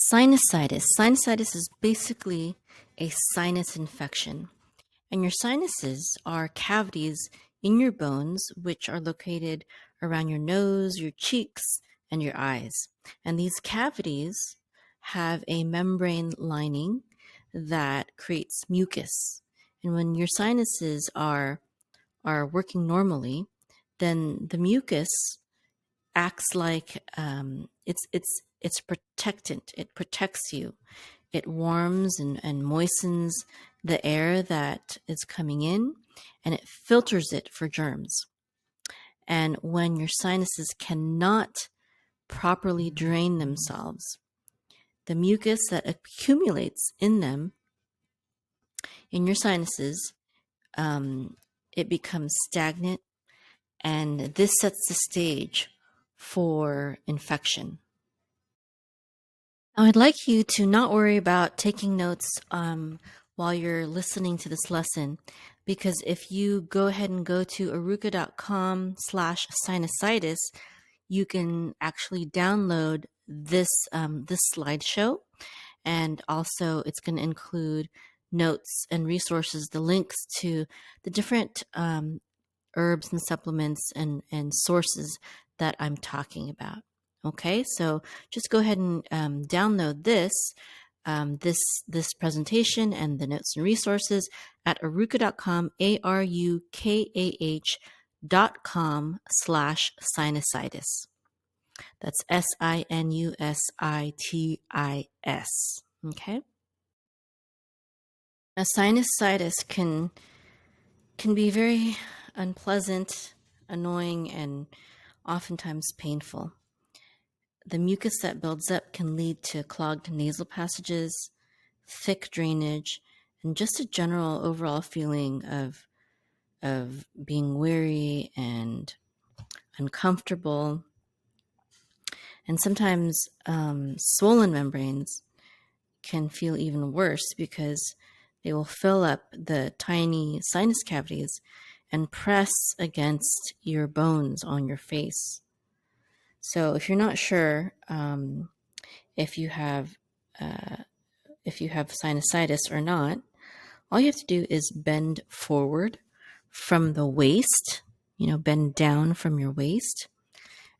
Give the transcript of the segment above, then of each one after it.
Sinusitis. Sinusitis is basically a sinus infection. And your sinuses are cavities in your bones, which are located around your nose, your cheeks, and your eyes. And these cavities have a membrane lining that creates mucus. And when your sinuses are working normally, then the mucus acts like it's protectant. It protects you. It warms and moistens the air that is coming in, and it filters it for germs. And when your sinuses cannot properly drain themselves, the mucus that accumulates in them, in your sinuses, it becomes stagnant, and this sets the stage for infection. Now, I'd like you to not worry about taking notes while you're listening to this lesson, because if you go ahead and go to aruka.com/sinusitis, you can actually download this slideshow, and also it's going to include notes and resources, the links to the different herbs and supplements and sources that I'm talking about. Okay, so just go ahead and download this presentation and the notes and resources at aruka.com, arukah.com/sinusitis. That's SINUSITIS. Okay. Now, sinusitis can be very unpleasant, annoying, and oftentimes painful. The mucus that builds up can lead to clogged nasal passages, thick drainage, and just a general overall feeling of being weary and uncomfortable. And sometimes swollen membranes can feel even worse because they will fill up the tiny sinus cavities and press against your bones on your face. So if you're not sure if you have sinusitis or not, all you have to do is bend forward from the waist, bend down from your waist.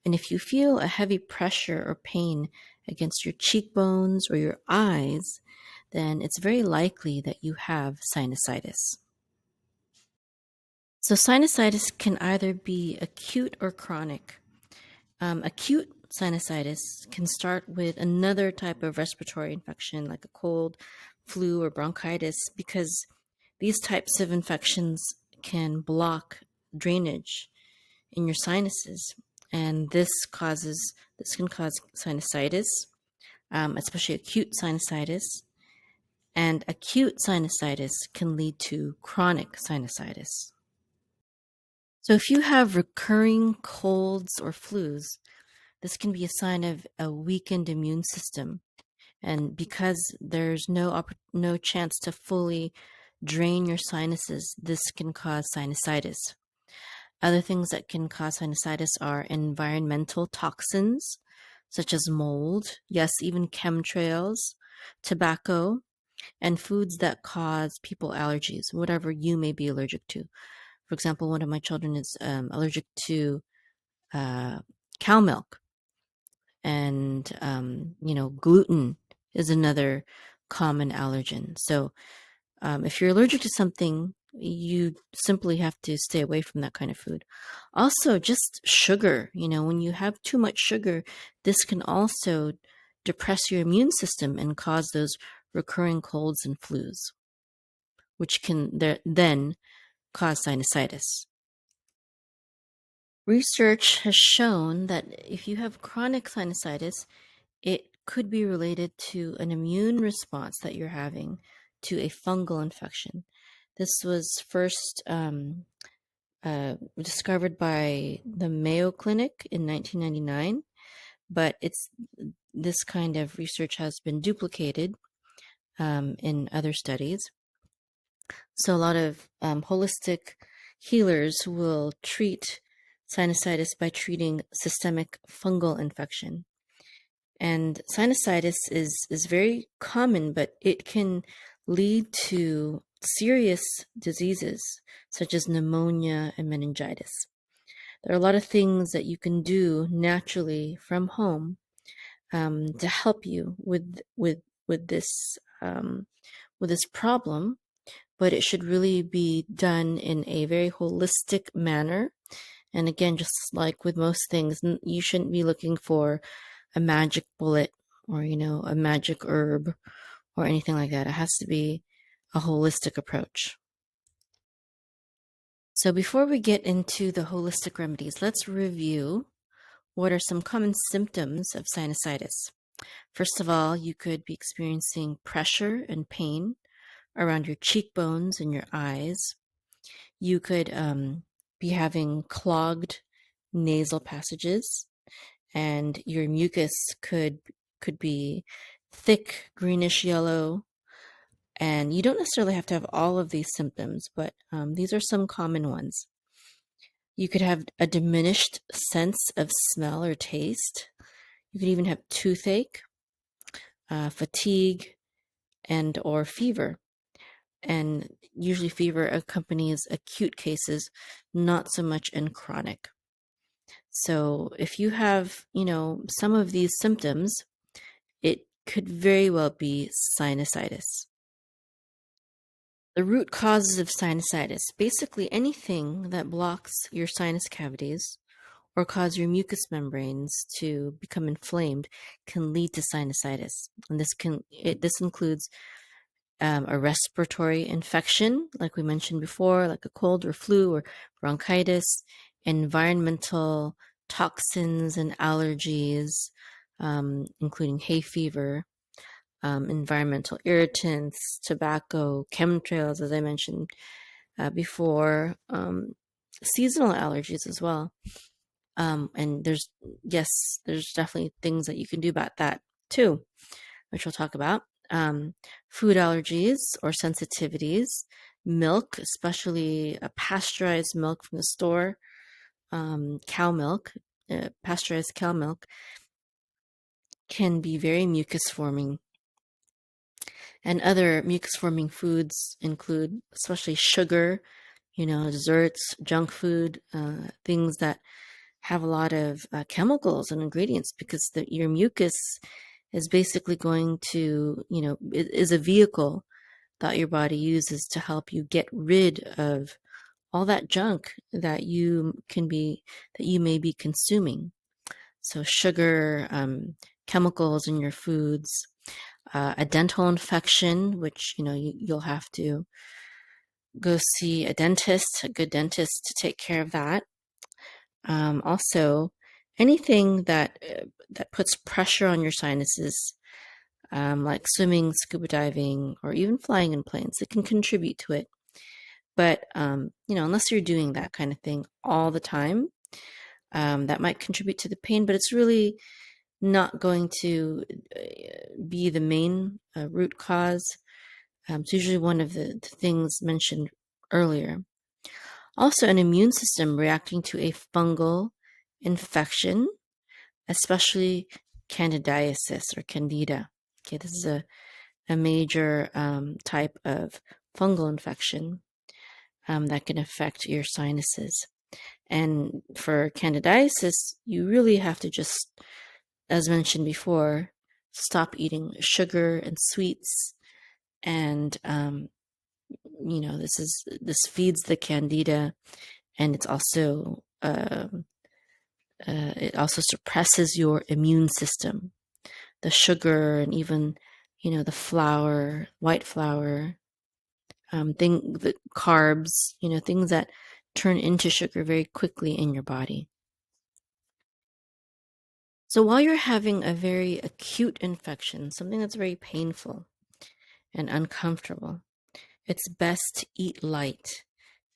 And if you feel a heavy pressure or pain against your cheekbones or your eyes, then it's very likely that you have sinusitis. So sinusitis can either be acute or chronic. Acute sinusitis can start with another type of respiratory infection like a cold, flu, or bronchitis, because these types of infections can block drainage in your sinuses, and this can cause sinusitis, especially acute sinusitis. And acute sinusitis can lead to chronic sinusitis. So if you have recurring colds or flus, this can be a sign of a weakened immune system. And because there's no chance to fully drain your sinuses, this can cause sinusitis. Other things that can cause sinusitis are environmental toxins, such as mold, yes, even chemtrails, tobacco, and foods that cause people allergies, whatever you may be allergic to. For example, one of my children is allergic to cow milk, and gluten is another common allergen. So if you're allergic to something, you simply have to stay away from that kind of food. Also, just sugar. When you have too much sugar, this can also depress your immune system and cause those recurring colds and flus, which can then cause sinusitis. Research has shown that if you have chronic sinusitis, it could be related to an immune response that you're having to a fungal infection. This was first discovered by the Mayo Clinic in 1999, but this kind of research has been duplicated in other studies. So a lot of holistic healers will treat sinusitis by treating systemic fungal infection. And sinusitis is very common, but it can lead to serious diseases such as pneumonia and meningitis. There are a lot of things that you can do naturally from home to help you with this with this problem, but it should really be done in a very holistic manner. And again, just like with most things, you shouldn't be looking for a magic bullet or, a magic herb or anything like that. It has to be a holistic approach. So before we get into the holistic remedies, let's review what are some common symptoms of sinusitis. First of all, you could be experiencing pressure and pain around your cheekbones and your eyes. You could be having clogged nasal passages, and your mucus could be thick, greenish yellow. And you don't necessarily have to have all of these symptoms, but these are some common ones. You could have a diminished sense of smell or taste. You could even have toothache, fatigue, and or fever. And usually fever accompanies acute cases, not so much in chronic. So if you have, some of these symptoms, it could very well be sinusitis. The root causes of sinusitis, basically anything that blocks your sinus cavities or cause your mucous membranes to become inflamed, can lead to sinusitis. And this includes a respiratory infection, like we mentioned before, like a cold or flu or bronchitis, environmental toxins and allergies, including hay fever, environmental irritants, tobacco, chemtrails, as I mentioned before, seasonal allergies as well. And there's definitely things that you can do about that too, which we'll talk about. Food allergies or sensitivities, milk, especially pasteurized milk from the store, cow milk, pasteurized cow milk, can be very mucus forming. And other mucus forming foods include, especially sugar, desserts, junk food, things that have a lot of chemicals and ingredients, because your mucus is basically going to, is a vehicle that your body uses to help you get rid of all that junk that you may be consuming. So sugar, chemicals in your foods, a dental infection, which, you'll have to go see a good dentist to take care of that. Also, anything that puts pressure on your sinuses, like swimming, scuba diving, or even flying in planes, it can contribute to it. But unless you're doing that kind of thing all the time, that might contribute to the pain. But it's really not going to be the main root cause. It's usually one of the things mentioned earlier. Also, an immune system reacting to a fungal infection, especially candidiasis or candida. Okay, this is a major type of fungal infection that can affect your sinuses. And for candidiasis, you really have to just, as mentioned before, stop eating sugar and sweets. And this feeds the candida, and it also suppresses your immune system. The sugar and even the flour, white flour, the carbs, things that turn into sugar very quickly in your body. So while you're having a very acute infection, something that's very painful and uncomfortable, it's best to eat light.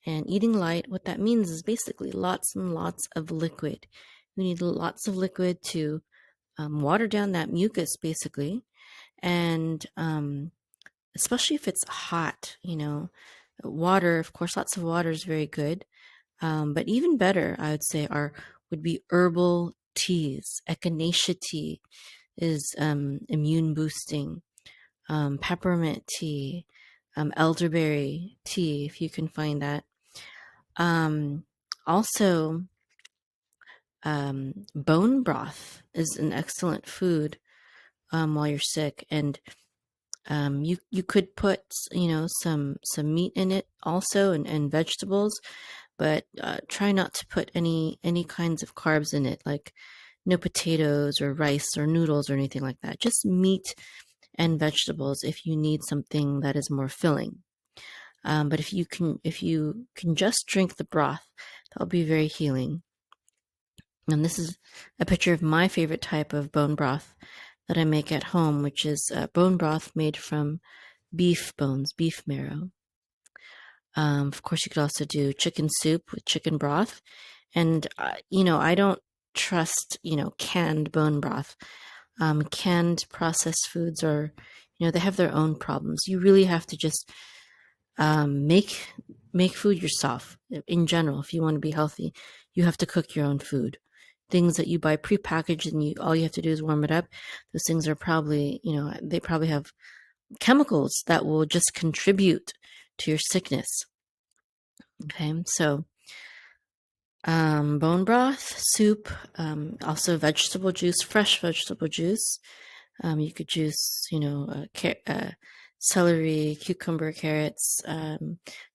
And eating light, what that means is basically lots and lots of liquid. You need lots of liquid to water down that mucus, basically. And especially if it's hot, water, of course, lots of water is very good. But even better, I would say, would be herbal teas, echinacea tea, is immune boosting. Peppermint tea, elderberry tea, if you can find that. Also, bone broth is an excellent food while you're sick, and you could put some meat in it also, and vegetables, but try not to put any kinds of carbs in it, like no potatoes or rice or noodles or anything like that. Just meat and vegetables if you need something that is more filling. But if you can just drink the broth, that'll be very healing. And this is a picture of my favorite type of bone broth that I make at home, which is bone broth made from beef bones, beef marrow. Of course, you could also do chicken soup with chicken broth. And, I don't trust, canned bone broth. Canned processed foods are, they have their own problems. You really have to just make food yourself. In general, if you want to be healthy, you have to cook your own food. Things that you buy prepackaged and all you have to do is warm it up. Those things are probably, they probably have chemicals that will just contribute to your sickness. Okay, so bone broth, soup, also vegetable juice, fresh vegetable juice. You could juice, celery, cucumber, carrots,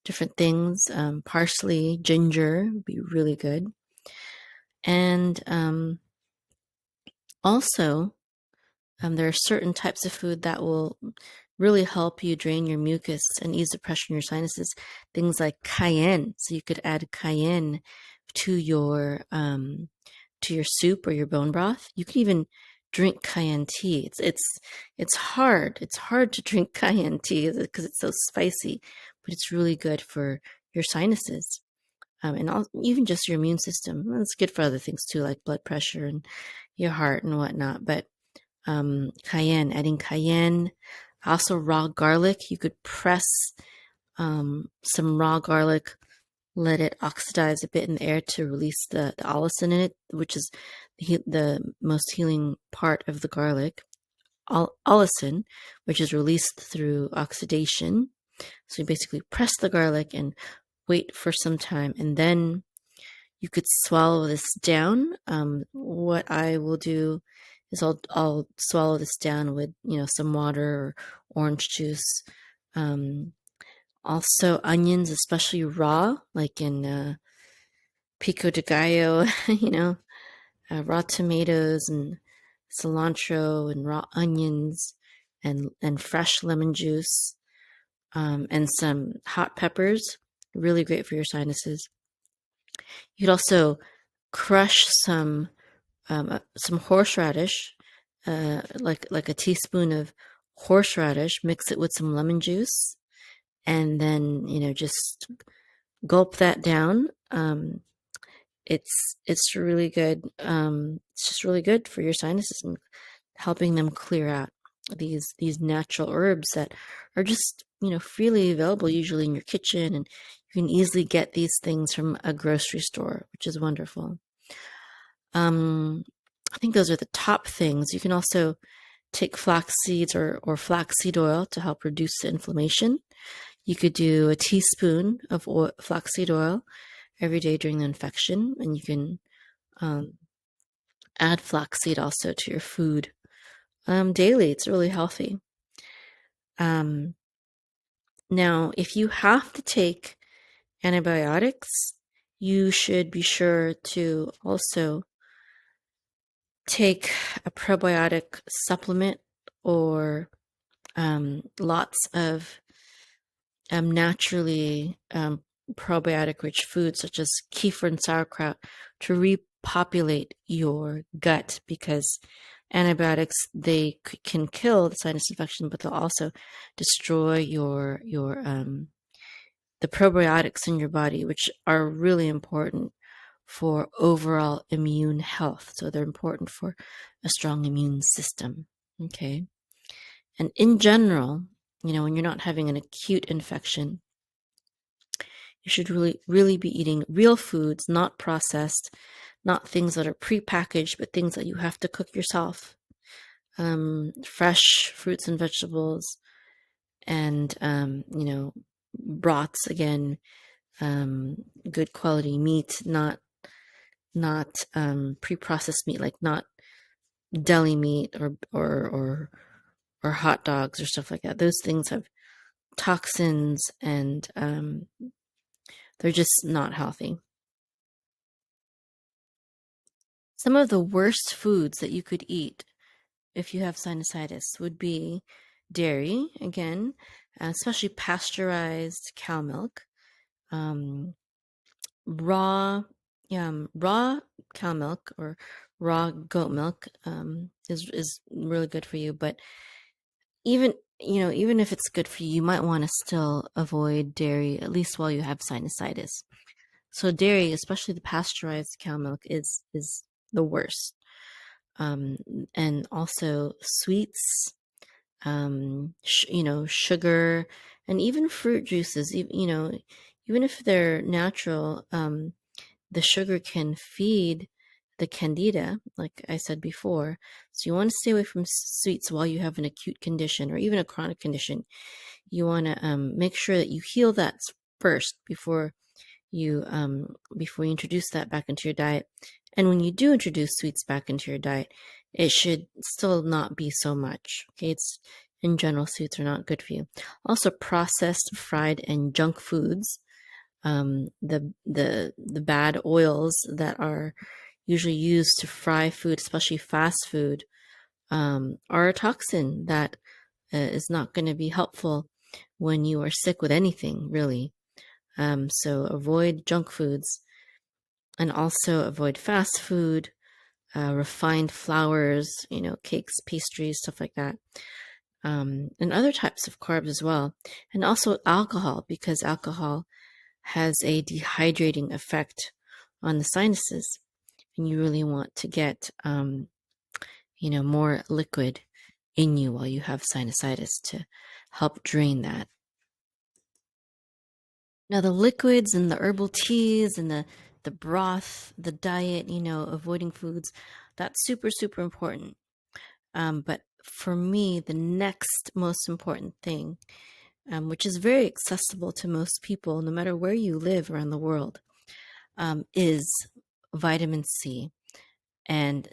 different things. Parsley, ginger would be really good. And also, there are certain types of food that will really help you drain your mucus and ease the pressure in your sinuses. Things like cayenne. So you could add cayenne to your soup or your bone broth. You can even drink cayenne tea. It's hard. It's hard to drink cayenne tea because it's so spicy, but it's really good for your sinuses. And even just your immune system. It's good for other things too, like blood pressure and your heart and whatnot. But adding cayenne, also raw garlic. You could press some raw garlic, let it oxidize a bit in the air to release the allicin in it, which is the most healing part of the garlic. Allicin, which is released through oxidation. So you basically press the garlic and wait for some time, and then you could swallow this down. What I will do is I'll swallow this down with some water or orange juice. Also onions, especially raw, like in pico de gallo, raw tomatoes and cilantro and raw onions and fresh lemon juice, and some hot peppers. Really great for your sinuses. You could also crush some horseradish, like a teaspoon of horseradish, mix it with some lemon juice, and then just gulp that down. It's really good. It's just really good for your sinuses and helping them clear out these natural herbs that are just freely available usually in your kitchen, and you can easily get these things from a grocery store, which is wonderful. I think those are the top things. You can also take flax seeds or flaxseed oil to help reduce the inflammation. You could do a teaspoon of flaxseed oil every day during the infection, and you can add flaxseed also to your food daily. It's really healthy. Now, if you have to take antibiotics, you should be sure to also take a probiotic supplement or lots of naturally probiotic rich foods such as kefir and sauerkraut to repopulate your gut, because antibiotics, they can kill the sinus infection, but they'll also destroy your the probiotics in your body, which are really important for overall immune health. So they're important for a strong immune system. Okay. And in general, when you're not having an acute infection, you should really be eating real foods, not processed, not things that are prepackaged, but things that you have to cook yourself. fresh fruits and vegetables, and broths again, good quality meat, not pre-processed meat, like not deli meat or hot dogs or stuff like that. Those things have toxins, and they're just not healthy. Some of the worst foods that you could eat if you have sinusitis would be dairy, again, especially pasteurized cow milk, um, raw raw cow milk or raw goat milk is really good for you. But even if it's good for you, you might want to still avoid dairy, at least while you have sinusitis. So dairy, especially the pasteurized cow milk, is the worst. Um, and also sweets, sugar, and even fruit juices. Even if they're natural, the sugar can feed the candida, like I said before. So you want to stay away from sweets while you have an acute condition or even a chronic condition. You want to make sure that you heal that first before you introduce that back into your diet. And when you do introduce sweets back into your diet, it should still not be so much. Okay, it's in general, sweets are not good for you. Also, processed, fried, and junk foods, the bad oils that are usually used to fry food, especially fast food, are a toxin that is not going to be helpful when you are sick with anything, really. So avoid junk foods, and also avoid fast food, refined flours, cakes, pastries, stuff like that, and other types of carbs as well. And also alcohol, because alcohol has a dehydrating effect on the sinuses, and you really want to get, more liquid in you while you have sinusitis to help drain that. Now, the liquids and the herbal teas and the broth, the diet, avoiding foods, that's super, super important. But for me, the next most important thing, which is very accessible to most people, no matter where you live around the world, is vitamin C. And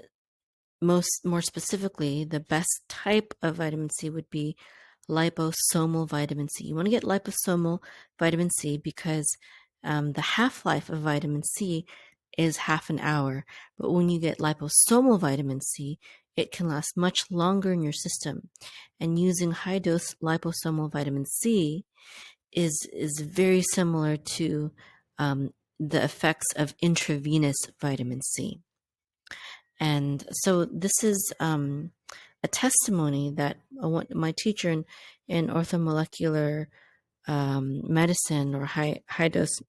more specifically, the best type of vitamin C would be liposomal vitamin C. You want to get liposomal vitamin C because the half-life of vitamin C is half an hour. But when you get liposomal vitamin C, it can last much longer in your system. And using high-dose liposomal vitamin C is very similar to the effects of intravenous vitamin C. And so this is a testimony that my teacher in orthomolecular medicine or high dose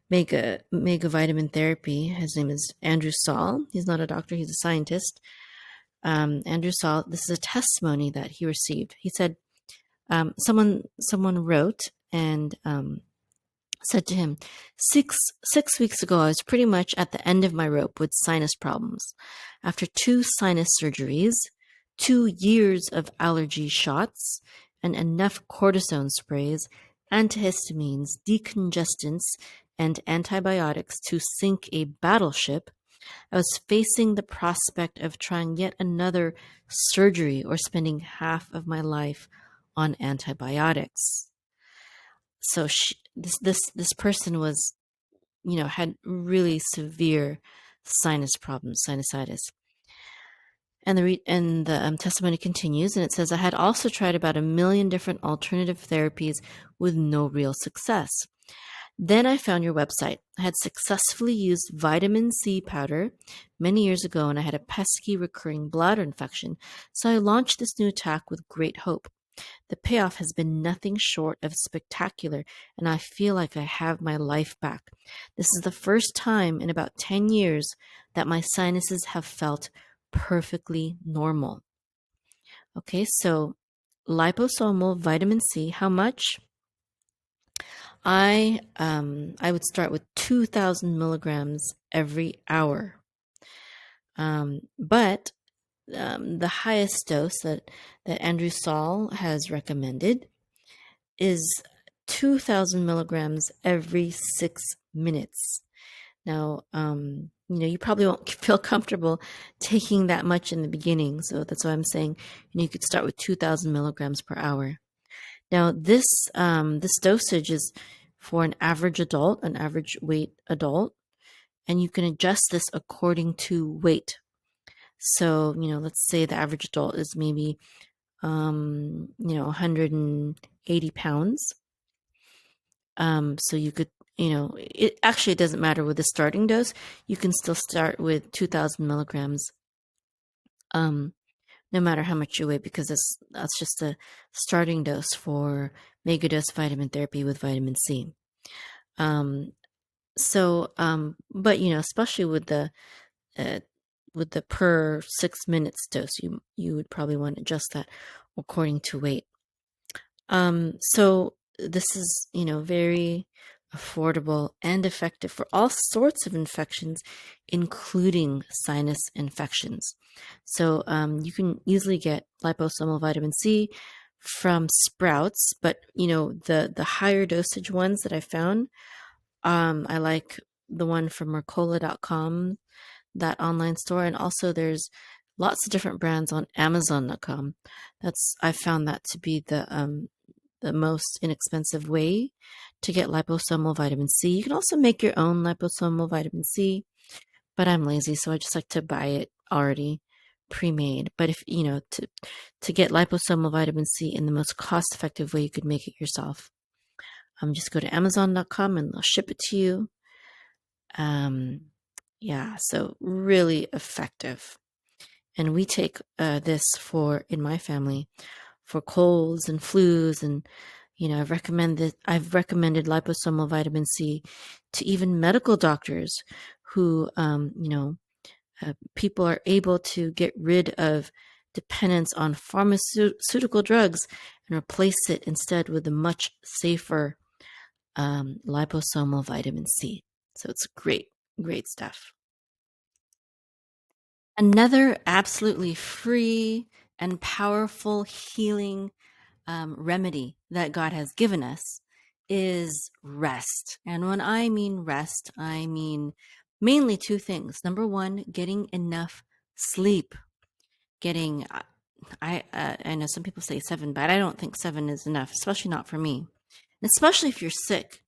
mega vitamin therapy. His name is Andrew Saul. He's not a doctor; he's a scientist. Andrew Saul. This is a testimony that he received. He said someone wrote and said to him, six weeks ago, I was pretty much at the end of my rope with sinus problems. After 2 sinus surgeries, 2 years of allergy shots, and enough cortisone sprays, antihistamines, decongestants, and antibiotics to sink a battleship, I was facing the prospect of trying yet another surgery or spending half of my life on antibiotics. So this person was, had really severe sinus problems, sinusitis. And the testimony continues, and it says, I had also tried about 1 million different alternative therapies with no real success. Then I found your website. I had successfully used vitamin C powder many years ago, and I had a pesky recurring bladder infection, so I launched this new attack with great hope. The payoff has been nothing short of spectacular, and I feel like I have my life back. This is the first time in about 10 years that my sinuses have felt perfectly normal. Okay, so liposomal vitamin C, how much? I would start with 2,000 milligrams every hour. But the highest dose that Andrew Saul has recommended is 2,000 milligrams every 6 minutes. Now, you probably won't feel comfortable taking that much in the beginning. So that's why I'm saying, you could start with 2,000 milligrams per hour. Now, this dosage is for an average adult, an average weight adult, and you can adjust this according to weight. So, let's say the average adult is maybe, 180 pounds. So you could, it actually doesn't matter with the starting dose. You can still start with 2,000 milligrams, no matter how much you weigh, because that's just a starting dose for megadose vitamin therapy with vitamin C. But especially with the per 6 minutes dose, you would probably want to adjust that according to weight. So this is, very affordable and effective for all sorts of infections, including sinus infections. So you can easily get liposomal vitamin C from Sprouts, but the higher dosage ones that I found, I like the one from Mercola.com, that online store, and also there's lots of different brands on Amazon.com. I found that to be the most inexpensive way to get liposomal vitamin C. You can also make your own liposomal vitamin C, but I'm lazy, so I just like to buy it already pre-made. But if to get liposomal vitamin C in the most cost-effective way, you could make it yourself. Just go to Amazon.com and they'll ship it to you. Yeah, so really effective. And we take this in my family for colds and flus, and I've recommended liposomal vitamin C to even medical doctors who people are able to get rid of dependence on pharmaceutical drugs and replace it instead with a much safer liposomal vitamin C. So it's great stuff. Another absolutely free and powerful healing remedy that God has given us is rest. And when I mean rest, I mean mainly two things. Number one, getting enough sleep. I know some people say 7, but I don't think 7 is enough, especially not for me. And especially if you're sick,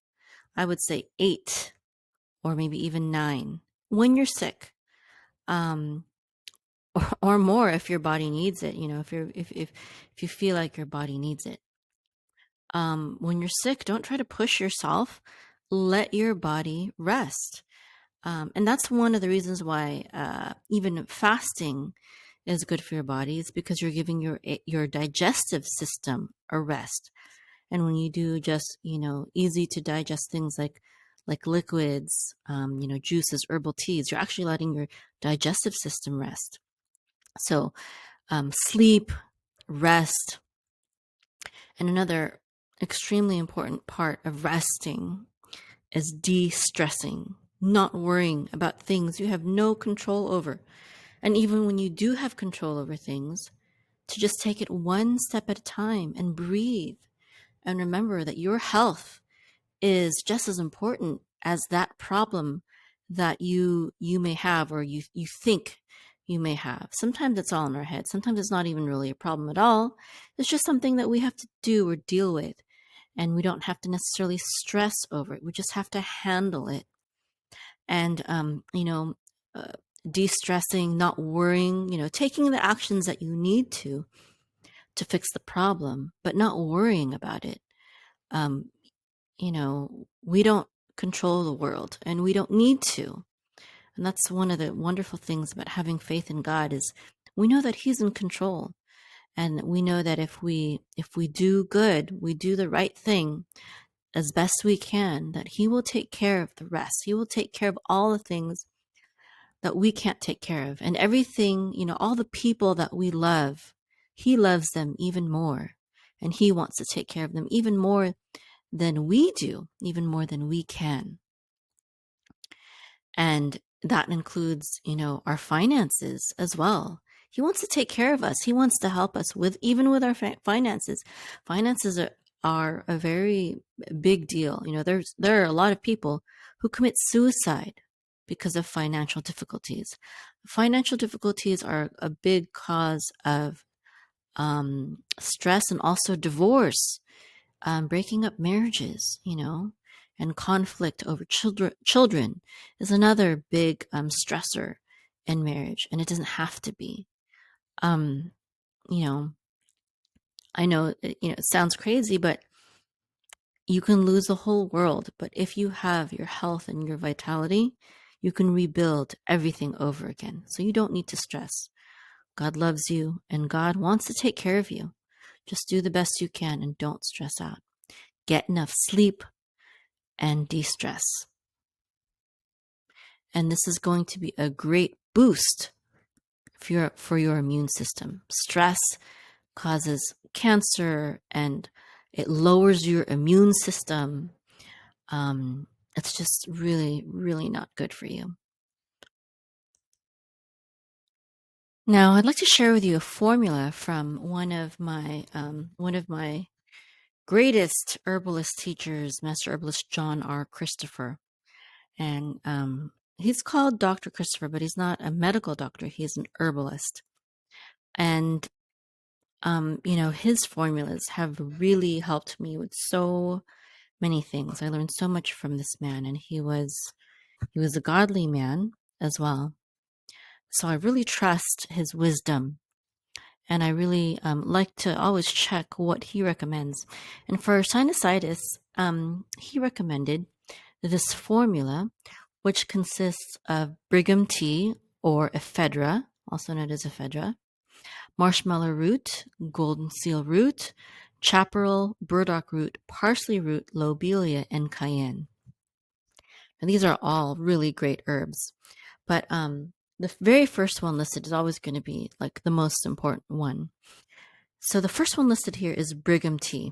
I would say 8 or maybe even 9 when you're sick. Or more if your body needs it, if you feel like your body needs it. When you're sick, don't try to push yourself. Let your body rest. And that's one of the reasons why even fasting is good for your body, is because you're giving your digestive system a rest. And when you do just easy to digest things like liquids, juices, herbal teas, you're actually letting your digestive system rest. So sleep, rest, and another extremely important part of resting is de-stressing, not worrying about things you have no control over. And even when you do have control over things, to just take it one step at a time and breathe. And remember that your health is just as important as that problem that you may have, or you think you may have. Sometimes it's all in our head. Sometimes it's not even really a problem at all. It's just something that we have to do or deal with. And we don't have to necessarily stress over it. We just have to handle it. And, de-stressing, not worrying, taking the actions that you need to fix the problem, but not worrying about it. We don't control the world, and we don't need to. And that's one of the wonderful things about having faith in God, is we know that He's in control. And we know that if we do good, we do the right thing as best we can, that He will take care of the rest. He will take care of all the things that we can't take care of. And everything, all the people that we love, He loves them even more. And He wants to take care of them even more than we do, even more than we can. And that includes, our finances as well. He wants to take care of us. He wants to help us with even with our finances. Finances are a very big deal. There are a lot of people who commit suicide because of financial difficulties. Financial difficulties are a big cause of stress and also divorce, breaking up marriages, and conflict over children is another big stressor in marriage, and it doesn't have to be. Um, you know, I know, it sounds crazy, but you can lose the whole world. But if you have your health and your vitality, you can rebuild everything over again. So you don't need to stress. God loves you and God wants to take care of you. Just do the best you can and don't stress out. Get enough sleep and de-stress. And this is going to be a great boost for your immune system. Stress causes cancer and it lowers your immune system. It's just really, really not good for you. Now, I'd like to share with you a formula from one of my greatest herbalist teachers, Master Herbalist John R. Christopher. And he's called Dr. Christopher, but he's not a medical doctor. He's an herbalist. And, his formulas have really helped me with so many things. I learned so much from this man, and he was a godly man as well. So I really trust his wisdom. And I really like to always check what he recommends. And for sinusitis, he recommended this formula, which consists of Brigham tea or ephedra, also known as ephedra, marshmallow root, golden seal root, chaparral, burdock root, parsley root, lobelia, and cayenne. And these are all really great herbs. But the very first one listed is always going to be like the most important one. So the first one listed here is Brigham tea.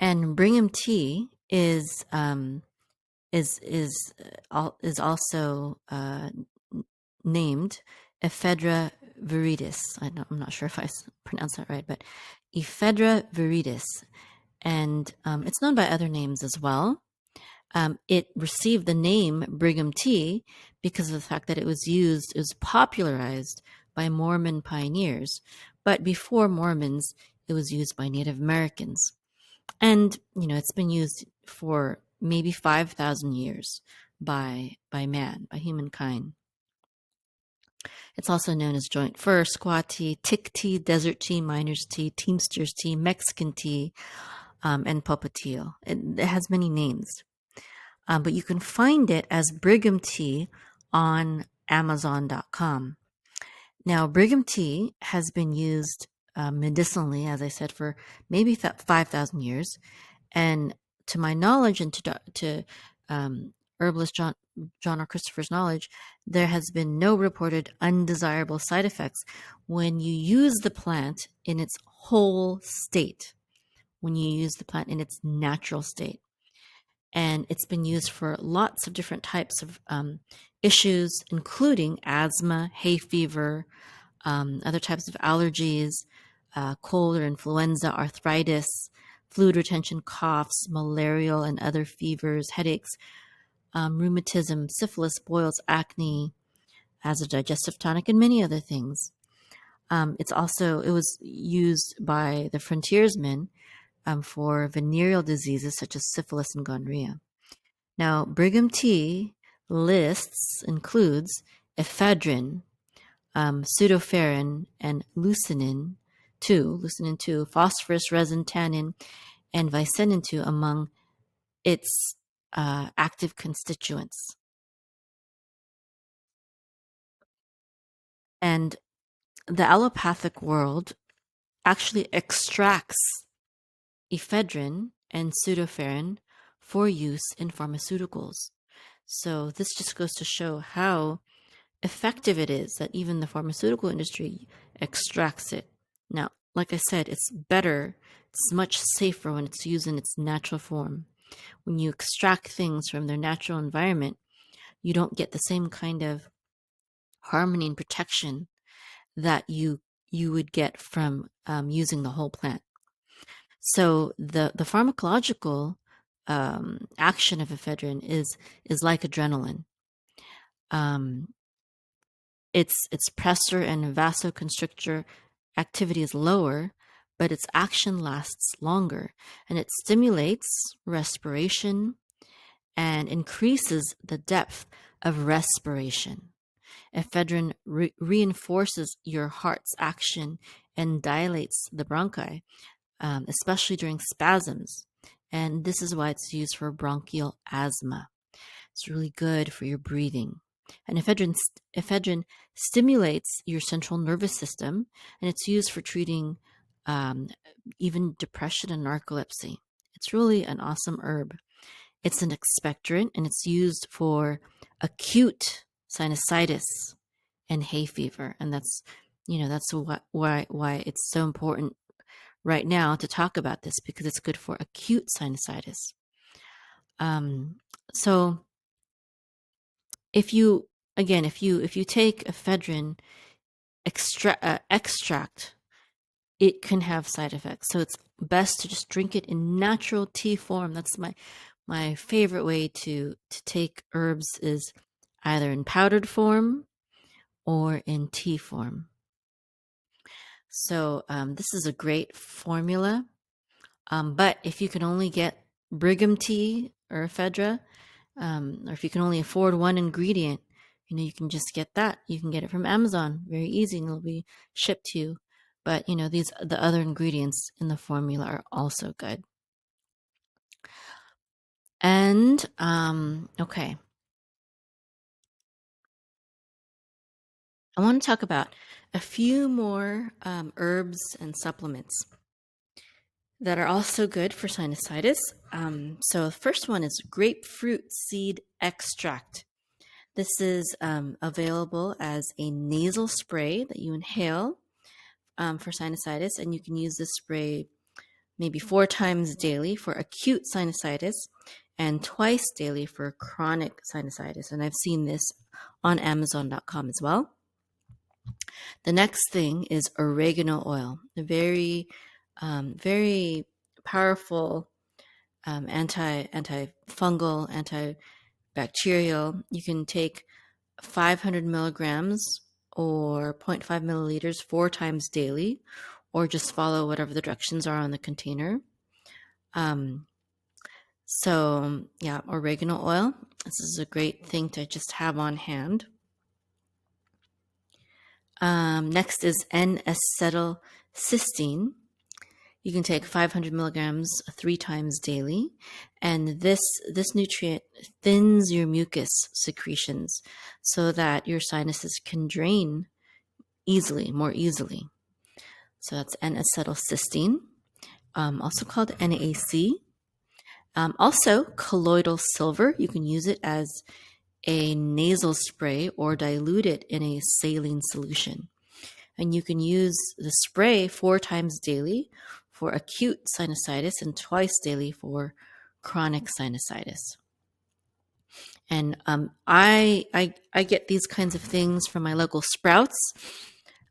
And Brigham tea is also named Ephedra viridis. I'm not sure if I pronounced that right, but Ephedra viridis, and it's known by other names as well. It received the name Brigham tea because of the fact that it was popularized by Mormon pioneers, but before Mormons, it was used by Native Americans. And, it's been used for maybe 5,000 years by man, by humankind. It's also known as joint fir, squaw tea, tick tea, desert tea, miner's tea, teamster's tea, Mexican tea, and popotillo. It has many names. But you can find it as Brigham tea on Amazon.com. Now, Brigham tea has been used medicinally, as I said, for maybe 5,000 years. And to my knowledge and to herbalist John R. Christopher's knowledge, there has been no reported undesirable side effects when you use the plant in its whole state, when you use the plant in its natural state. And it's been used for lots of different types of issues, including asthma, hay fever, other types of allergies, cold or influenza, arthritis, fluid retention, coughs, malarial and other fevers, headaches, rheumatism, syphilis, boils, acne, as a digestive tonic, and many other things. It was used by the frontiersmen for venereal diseases such as syphilis and gonorrhea. Now, Brigham tea includes ephedrine, pseudoephedrine, and leucinin 2, phosphorus, resin, tannin, and vicinin 2 among its active constituents. And the allopathic world actually extracts ephedrine and pseudoephedrine for use in pharmaceuticals. So this just goes to show how effective it is that even the pharmaceutical industry extracts it. Now, like I said, it's better, it's much safer when it's used in its natural form. When you extract things from their natural environment, you don't get the same kind of harmony and protection that you would get from using the whole plant. So the pharmacological action of ephedrine is like adrenaline. Um, its pressor and vasoconstrictor activity is lower, but its action lasts longer, and it stimulates respiration and increases the depth of respiration. Ephedrine reinforces your heart's action and dilates the bronchi, especially during spasms. And this is why it's used for bronchial asthma. It's really good for your breathing. And ephedrine stimulates your central nervous system, and it's used for treating um, even depression and narcolepsy. It's really an awesome herb. It's an expectorant, and it's used for acute sinusitis and hay fever. And that's why it's so important right now to talk about this, because it's good for acute sinusitis. So if you take ephedrine extract, it can have side effects. So it's best to just drink it in natural tea form. That's my favorite way to take herbs, is either in powdered form or in tea form. So this is a great formula. But if you can only get Brigham tea or ephedra, or if you can only afford one ingredient, you can just get that. You can get it from Amazon, very easy, and it'll be shipped to you. But the other ingredients in the formula are also good. And okay, I want to talk about a few more herbs and supplements that are also good for sinusitis. So the first one is grapefruit seed extract. This is available as a nasal spray that you inhale for sinusitis, and you can use this spray maybe 4 times daily for acute sinusitis and twice daily for chronic sinusitis. And I've seen this on Amazon.com as well. The next thing is oregano oil, a very, very powerful antifungal, antibacterial. You can take 500 milligrams or zero point 0.5 milliliters 4 times daily, or just follow whatever the directions are on the container. So yeah, oregano oil. This is a great thing to just have on hand. Next is N-acetylcysteine. You can take 500 milligrams 3 times daily, and this nutrient thins your mucus secretions so that your sinuses can drain more easily. So that's N-acetylcysteine, also called NAC. Also, colloidal silver. You can use it as a nasal spray or dilute it in a saline solution. And you can use the spray 4 times daily for acute sinusitis and twice daily for chronic sinusitis. And I get these kinds of things from my local Sprouts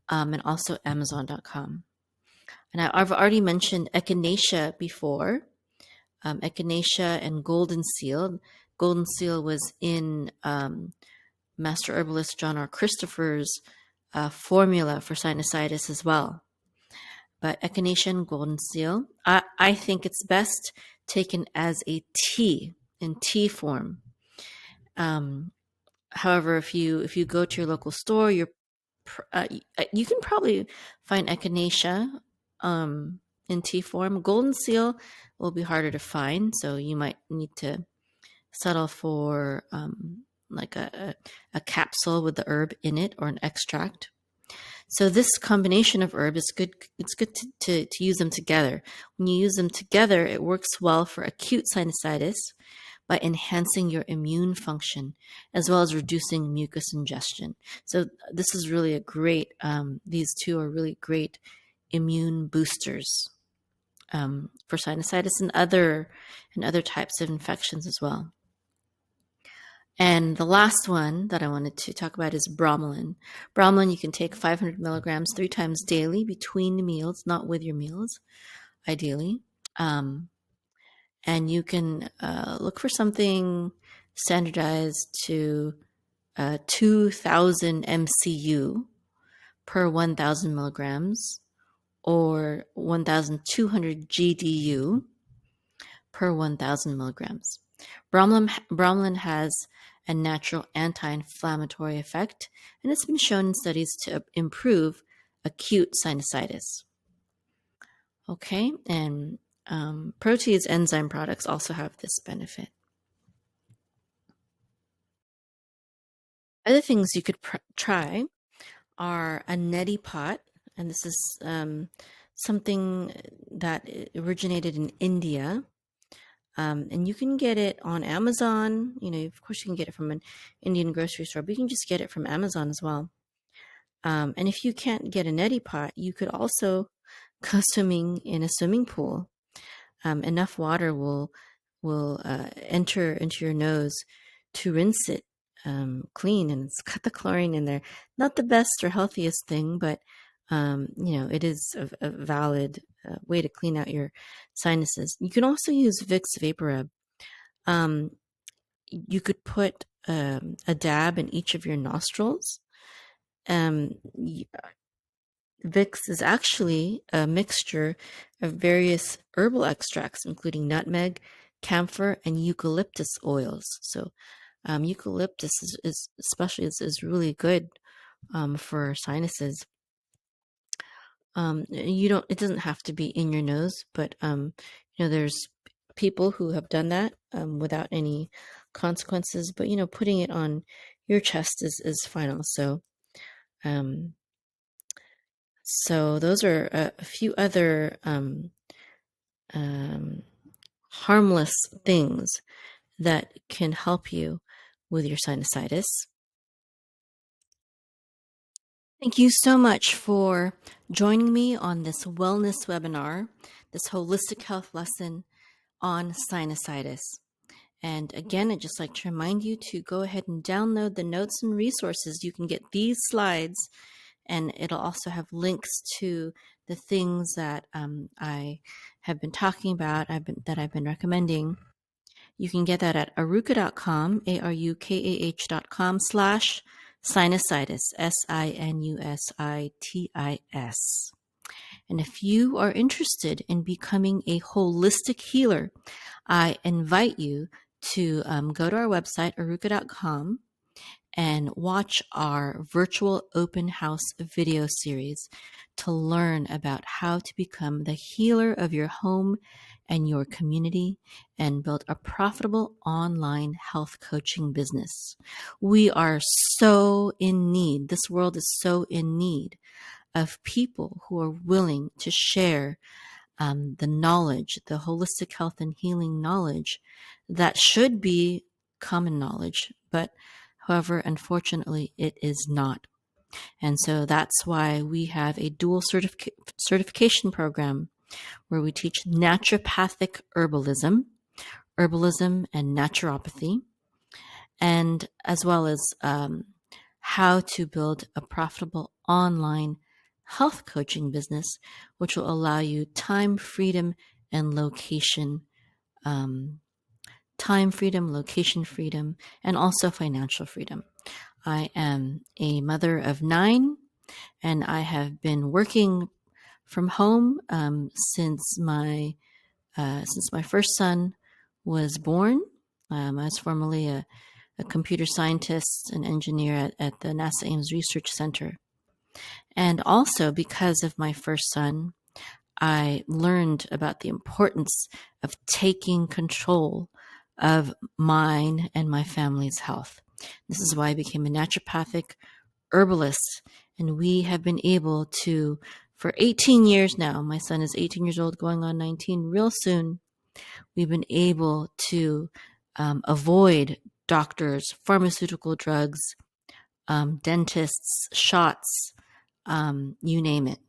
and also Amazon.com. And I've already mentioned echinacea before. Echinacea and golden seal. Golden seal was in Master Herbalist John R. Christopher's formula for sinusitis as well. But echinacea and golden seal, I think it's best taken as a tea, in tea form. However, if you go to your local store, you can probably find echinacea in tea form. Golden seal will be harder to find, so you might need to settle for like a capsule with the herb in it, or an extract. So this combination of herb is good. It's good to use them together. When you use them together, it works well for acute sinusitis by enhancing your immune function, as well as reducing mucus ingestion. So this is really a great, these two are really great immune boosters for sinusitis and other types of infections as well. And the last one that I wanted to talk about is bromelain. Bromelain, you can take 500 milligrams 3 times daily between meals, not with your meals, ideally. Um, and you can look for something standardized to 2,000 MCU per 1,000 milligrams or 1,200 GDU per 1,000 milligrams. Bromelain has a natural anti-inflammatory effect, and it's been shown in studies to improve acute sinusitis. Okay, and Protease enzyme products also have this benefit. Other things you could try are a neti pot, and this is something that originated in India. And you can get it on Amazon. You know, of course, you can get it from an Indian grocery store, but you can just get it from Amazon as well. And if you can't get a neti pot, you could also go swimming in a swimming pool. Enough water will enter into your nose to rinse it clean, and it's got the chlorine in there. Not the best or healthiest thing, but you know, it is a valid way to clean out your sinuses. You can also use Vicks VapoRub. Um, you could put a dab in each of your nostrils. Um, Vicks is actually a mixture of various herbal extracts, including nutmeg, camphor, and eucalyptus oils. So, eucalyptus is especially is really good for sinuses. You don't. It doesn't have to be in your nose, but you know, there's people who have done that without any consequences. But you know, putting it on your chest is fine also. Um, so those are a few other um, harmless things that can help you with your sinusitis. Thank you so much for joining me on this wellness webinar, this holistic health lesson on sinusitis. And again, I'd just like to remind you to go ahead and download the notes and resources. You can get these slides, and it'll also have links to the things that I have been talking about, that I've been recommending. You can get that at arukah.com, arukah.com/sinusitis, SINUSITIS. And if you are interested in becoming a holistic healer, I invite you to go to our website, arukah.com, and watch our virtual open house video series to learn about how to become the healer of your home and your community and build a profitable online health coaching business. We are so in need. This world is so in need of people who are willing to share the knowledge, the holistic health and healing knowledge that should be common knowledge, but however, unfortunately, it is not. And so that's why we have a dual certification program where we teach naturopathic herbalism and naturopathy, and as well as how to build a profitable online health coaching business, which will allow you time freedom and location location freedom, and also financial freedom. I am a mother of 9, and I have been working from home since my first son was born. I was formerly a computer scientist and engineer at the NASA Ames Research Center. And also because of my first son, I learned about the importance of taking control of mine and my family's health. This is why I became a naturopathic herbalist, and we have been able to, for 18 years now, my son is 18 years old, going on 19 real soon, we've been able to avoid doctors, pharmaceutical drugs, dentists, shots, you name it.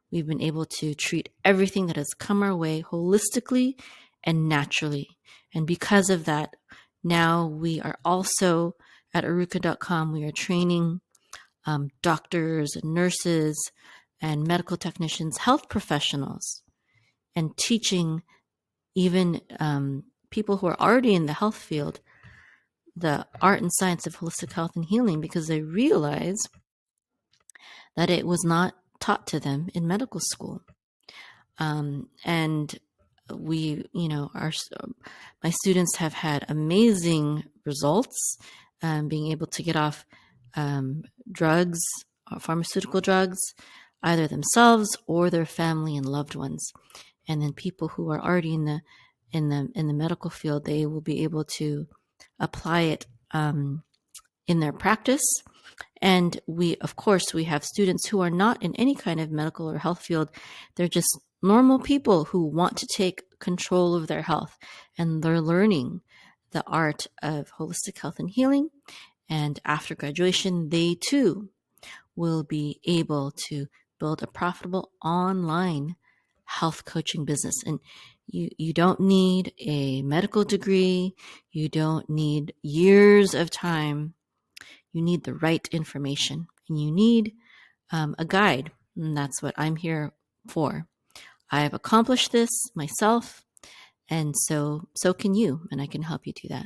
We've been able to treat everything that has come our way holistically and naturally. And because of that, Now we are also at aruka.com, we are training doctors and nurses and medical technicians, health professionals, and teaching even people who are already in the health field the art and science of holistic health and healing, because they realize that it was not taught to them in medical school. And we, my students have had amazing results, being able to get off drugs, pharmaceutical drugs, either themselves or their family and loved ones. And then people who are already in the medical field, they will be able to apply it in their practice. And we have students who are not in any kind of medical or health field. They're just normal people who want to take control of their health, and they're learning the art of holistic health and healing. And after graduation, they too will be able to build a profitable online health coaching business. And you don't need a medical degree. You don't need years of time. You need the right information, and you need a guide. And that's what I'm here for. I've accomplished this myself, and so can you, and I can help you do that.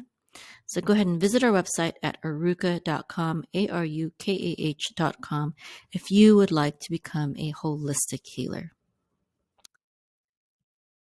So go ahead and visit our website at aruka.com, ARUKAH.com, if you would like to become a holistic healer.